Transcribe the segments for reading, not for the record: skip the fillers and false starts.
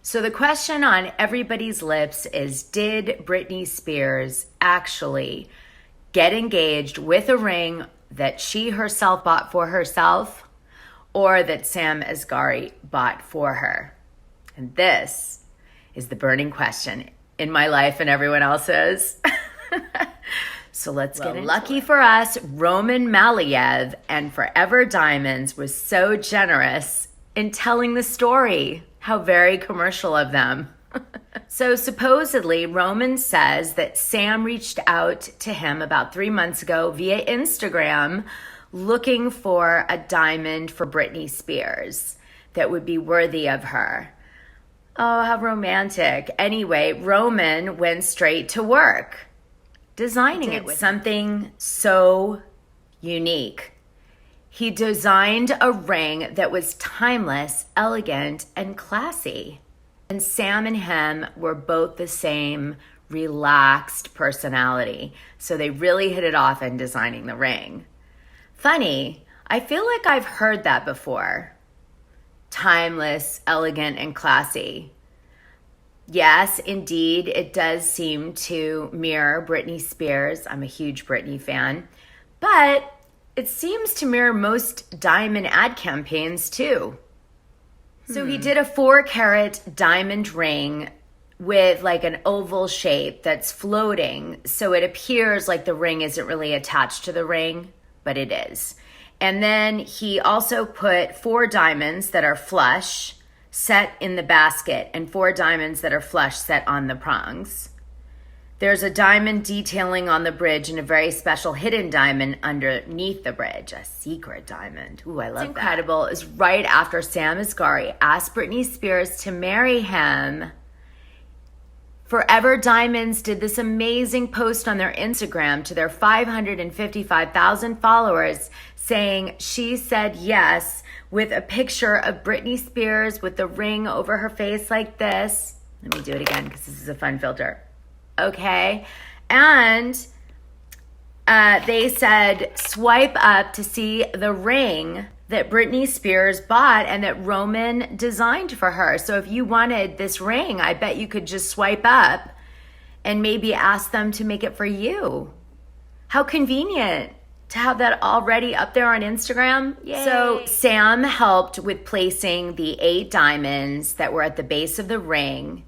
So the question on everybody's lips is, did Britney Spears actually get engaged with a ring that she herself bought for herself or that Sam Asghari bought for her? And this is the burning question in my life and everyone else's. So let's get into it. Lucky for us, Roman Maliev and Forever Diamonds was so generous in telling the story. How very commercial of them. So supposedly, Roman says that Sam reached out to him about 3 months ago via Instagram looking for a diamond for Britney Spears that would be worthy of her. Oh, how romantic. Anyway, Roman went straight to work, designing it with something so unique. He designed a ring that was timeless, elegant, and classy. And Sam and him were both the same relaxed personality. So they really hit it off in designing the ring. Funny, I feel like I've heard that before. Timeless, elegant, and classy. Yes, indeed, it does seem to mirror Britney Spears. I'm a huge Britney fan. But it seems to mirror most diamond ad campaigns too. So he did a 4-carat diamond ring with like an oval shape that's floating. So it appears like the ring isn't really attached to the ring, but it is. And then he also put 4 diamonds that are flush set in the basket and 4 diamonds that are flush set on the prongs. There's a diamond detailing on the bridge and a very special hidden diamond underneath the bridge, a secret diamond. Ooh, I love that. What's incredible is right after Sam Asghari asked Britney Spears to marry him, Forever Diamonds did this amazing post on their Instagram to their 555,000 followers saying she said yes with a picture of Britney Spears with the ring over her face like this. Let me do it again because this is a fun filter. Okay, and they said swipe up to see the ring that Britney Spears bought and that Roman designed for her. So if you wanted this ring, I bet you could just swipe up and maybe ask them to make it for you. How convenient to have that already up there on Instagram. Yay. So Sam helped with placing the 8 diamonds that were at the base of the ring,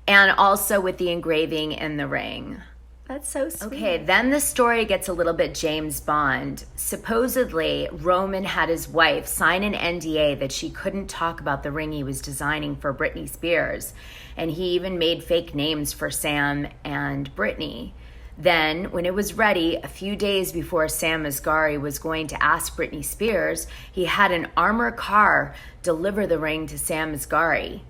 and also with the engraving in the ring. That's so sweet. Okay, then the story gets a little bit James Bond. Supposedly, Roman had his wife sign an NDA that she couldn't talk about the ring he was designing for Britney Spears. And he even made fake names for Sam and Britney. Then, when it was ready, a few days before Sam Asghari was going to ask Britney Spears, he had an armored car deliver the ring to Sam Asghari.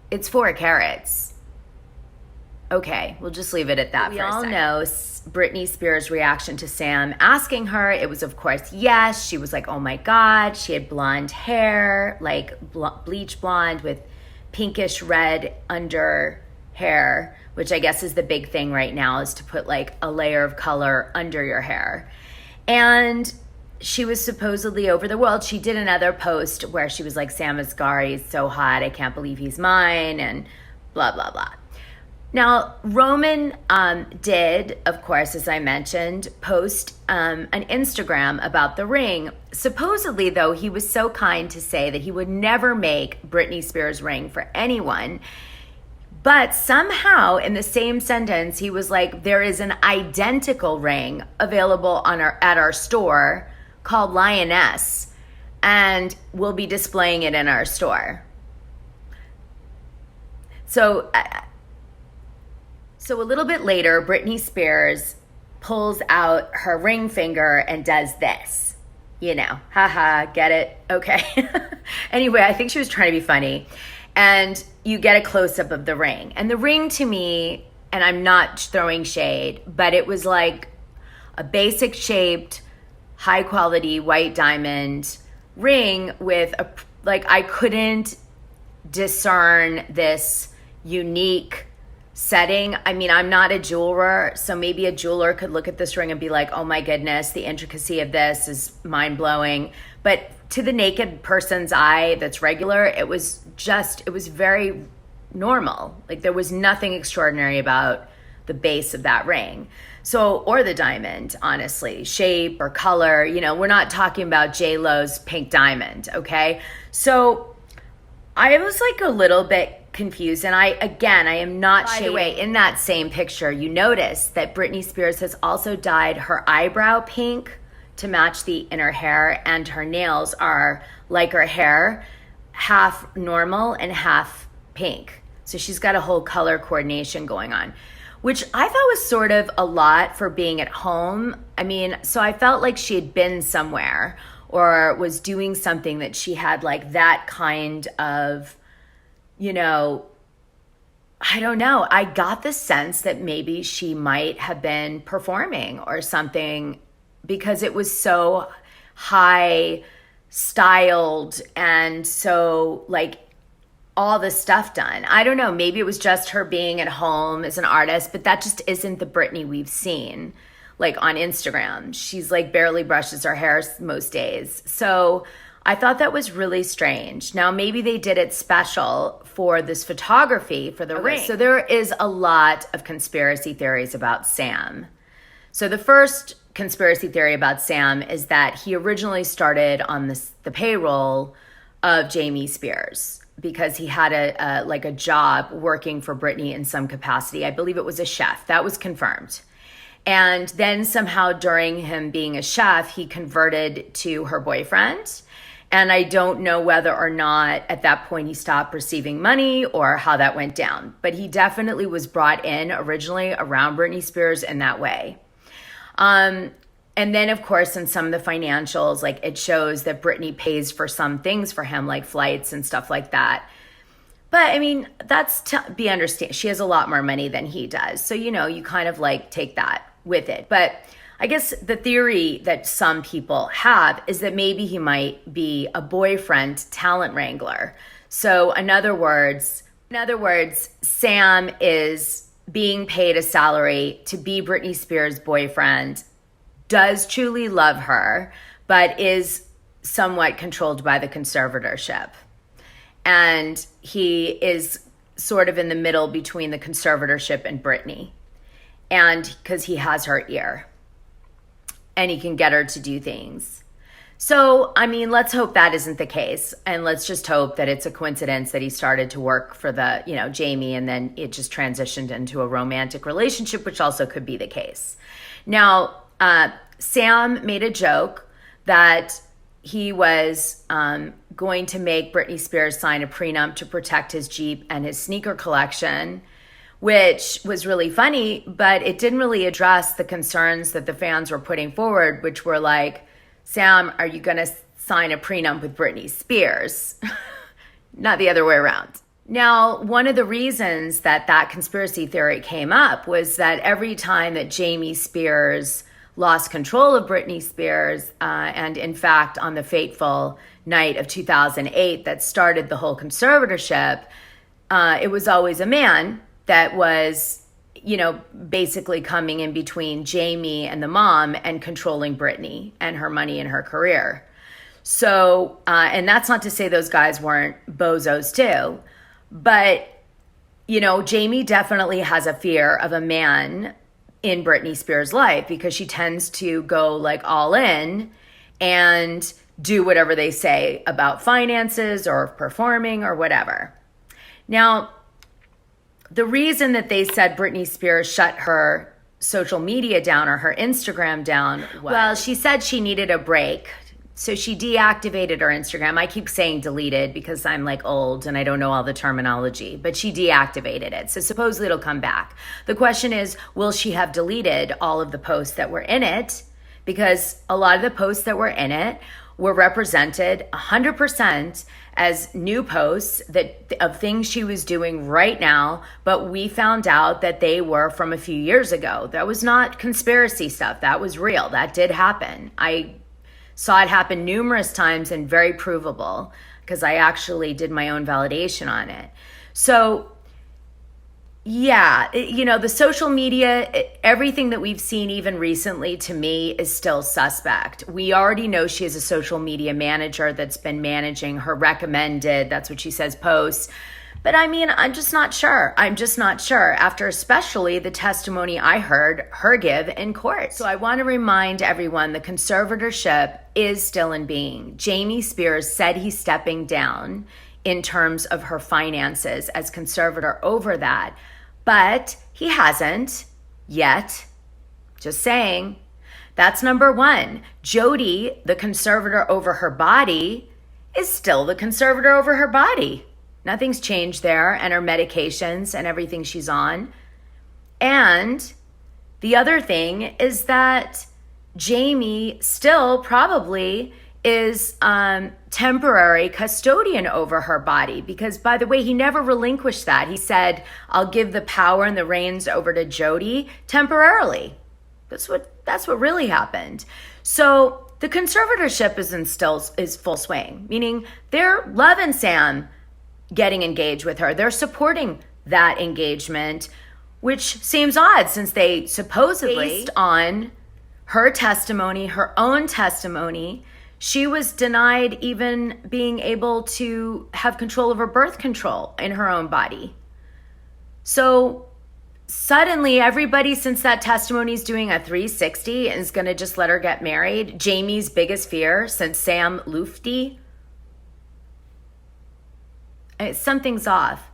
It's 4 carats. Okay, we'll just leave it at that. We all know Britney Spears' reaction to Sam asking her. It was, of course, yes. She was like, oh my God. She had blonde hair, like bleach blonde with pinkish red under hair, which I guess is the big thing right now, is to put like a layer of color under your hair. And she was supposedly over the world. She did another post where she was like, Sam Asghari is so hot, I can't believe he's mine, and blah, blah, blah. Now, Roman did, of course, as I mentioned, post an Instagram about the ring. Supposedly, though, he was so kind to say that he would never make Britney Spears' ring for anyone. But somehow, in the same sentence, he was like, there is an identical ring available at our store called Lioness, and we'll be displaying it in our store. So a little bit later, Britney Spears pulls out her ring finger and does this. You know, haha, get it? Okay. Anyway, I think she was trying to be funny. And you get a close-up of the ring. And the ring to me, and I'm not throwing shade, but it was like a basic shaped, high quality white diamond ring with I couldn't discern this unique setting. I mean, I'm not a jeweler, so maybe a jeweler could look at this ring and be like, oh my goodness, the intricacy of this is mind blowing. But to the naked person's eye that's regular, it was very normal. Like there was nothing extraordinary about the base of that ring. So, or the diamond, honestly, shape or color, you know, we're not talking about J-Lo's pink diamond, okay? So I was like a little bit confused, and I am not shading. By the way, in that same picture, you notice that Britney Spears has also dyed her eyebrow pink to match the inner hair, and her nails are like her hair, half normal and half pink. So she's got a whole color coordination going on, which I thought was sort of a lot for being at home. I mean, so I felt like she had been somewhere or was doing something that she had like that kind of, you know, I don't know. I got the sense that maybe she might have been performing or something because it was so high styled and so like all the stuff done. I don't know. Maybe it was just her being at home as an artist, but that just isn't the Britney we've seen like on Instagram. She's like barely brushes her hair most days. So I thought that was really strange. Now, maybe they did it special for this photography for the ring. So there is a lot of conspiracy theories about Sam. So the first conspiracy theory about Sam is that he originally started on the payroll of Jamie Spears because he had a job working for Britney in some capacity. I believe it was a chef. That was confirmed. And then somehow during him being a chef, he converted to her boyfriend. And I don't know whether or not at that point he stopped receiving money or how that went down. But he definitely was brought in originally around Britney Spears in that way. And then, of course, in some of the financials, like it shows that Britney pays for some things for him, like flights and stuff like that. But I mean, that's be understand. She has a lot more money than he does. So, you know, you kind of like take that with it. But I guess the theory that some people have is that maybe he might be a boyfriend talent wrangler. So in other words, Sam is being paid a salary to be Britney Spears' boyfriend, does truly love her, but is somewhat controlled by the conservatorship. And he is sort of in the middle between the conservatorship and Britney. And because he has her ear and he can get her to do things. So, I mean, let's hope that isn't the case. And let's just hope that it's a coincidence that he started to work for the, you know, Jamie, and then it just transitioned into a romantic relationship, which also could be the case. Now, Sam made a joke that he was going to make Britney Spears sign a prenup to protect his Jeep and his sneaker collection, which was really funny, but it didn't really address the concerns that the fans were putting forward, which were like, Sam, are you going to sign a prenup with Britney Spears? Not the other way around. Now, one of the reasons that conspiracy theory came up was that every time that Jamie Spears lost control of Britney Spears, and in fact, on the fateful night of 2008 that started the whole conservatorship, it was always a man that was, you know, basically coming in between Jamie and the mom and controlling Britney and her money and her career. So, and that's not to say those guys weren't bozos too, but, you know, Jamie definitely has a fear of a man in Britney Spears' life because she tends to go like all in and do whatever they say about finances or performing or whatever. Now, the reason that they said Britney Spears shut her social media down or her Instagram down, well, she said she needed a break. So she deactivated her Instagram. I keep saying deleted because I'm like old and I don't know all the terminology, but she deactivated it. So supposedly it'll come back. The question is, will she have deleted all of the posts that were in it? Because a lot of the posts that were in it were represented 100% as new posts of things she was doing right now, but we found out that they were from a few years ago. That was not conspiracy stuff. That was real. That did happen. I saw it happen numerous times and very provable because I actually did my own validation on it. So Yeah, the social media, everything that we've seen even recently to me is still suspect. We already know she has a social media manager that's been managing her recommended, that's what she says, posts. But I mean, I'm just not sure. I'm just not sure after especially the testimony I heard her give in court. So I want to remind everyone the conservatorship is still in being. Jamie Spears said he's stepping down in terms of her finances as conservator over that. But he hasn't yet. Just saying. That's number one. Jody, the conservator over her body, is still the conservator over her body. Nothing's changed there, and her medications and everything she's on. And the other thing is that Jamie still probably is temporary custodian over her body because, by the way, he never relinquished that. He said, I'll give the power and the reins over to Jody temporarily. That's what really happened. So the conservatorship is full swing, meaning they're loving Sam getting engaged with her. They're supporting that engagement, which seems odd since they supposedly, based on her testimony, her own testimony, she was denied even being able to have control over birth control in her own body. So suddenly everybody since that testimony is doing a 360 and is going to just let her get married. Jamie's biggest fear since Sam Lufty. Something's off.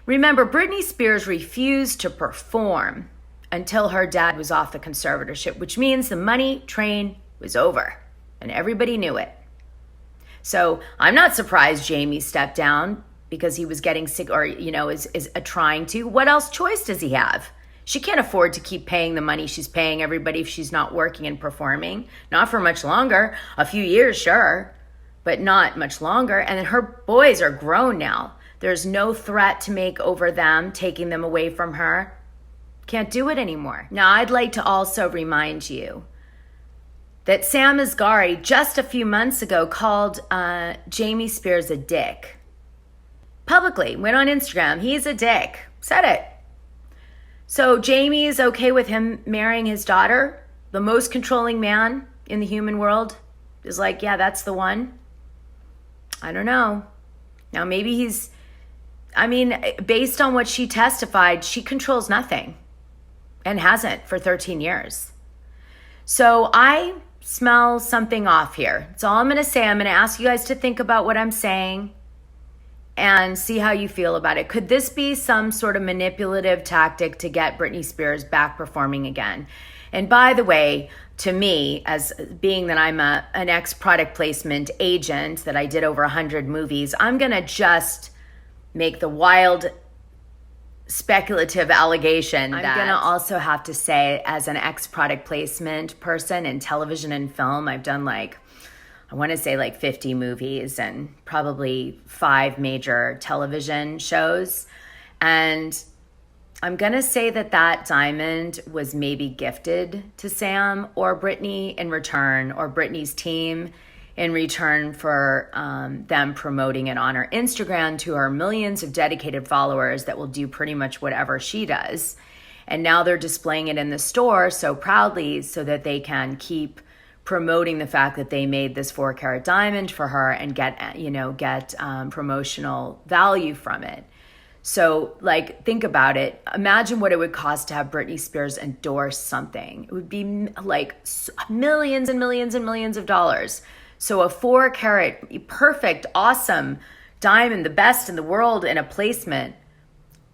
Remember, Britney Spears refused to perform until her dad was off the conservatorship, which means the money train was over. And everybody knew it. So I'm not surprised Jamie stepped down because he was getting sick or, is trying to. What else choice does he have? She can't afford to keep paying the money she's paying everybody if she's not working and performing. Not for much longer. A few years, sure, but not much longer. And then her boys are grown now. There's no threat to make over them, taking them away from her. Can't do it anymore. Now, I'd like to also remind you that Sam Asghari just a few months ago called Jamie Spears a dick. Publicly, went on Instagram, he's a dick, said it. So Jamie is okay with him marrying his daughter, the most controlling man in the human world, is like, yeah, that's the one. I don't know. Now maybe based on what she testified, she controls nothing and hasn't for 13 years. So I smell something off here. That's all I'm going to say. I'm going to ask you guys to think about what I'm saying and see how you feel about it. Could this be some sort of manipulative tactic to get Britney Spears back performing again? And by the way, to me, as being that I'm an ex-product placement agent, that I did over 100 movies, I'm going to just make the wild speculative allegation. I'm going to also have to say, as an ex-product placement person in television and film, I've done 50 movies and probably 5 major television shows. And I'm going to say that diamond was maybe gifted to Sam or Britney in return, or Britney's team in return for them promoting it on her Instagram to her millions of dedicated followers that will do pretty much whatever she does. And now they're displaying it in the store so proudly so that they can keep promoting the fact that they made this 4-carat diamond for her and get promotional value from it. So, think about it. Imagine what it would cost to have Britney Spears endorse something. It would be millions and millions and millions of dollars. So a 4-carat, perfect, awesome diamond, the best in the world in a placement,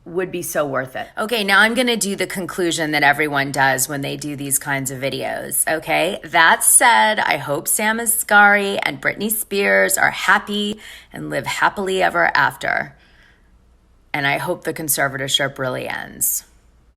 would be so worth it. Okay, now I'm going to do the conclusion that everyone does when they do these kinds of videos, okay? That said, I hope Sam Asghari and Britney Spears are happy and live happily ever after. And I hope the conservatorship really ends.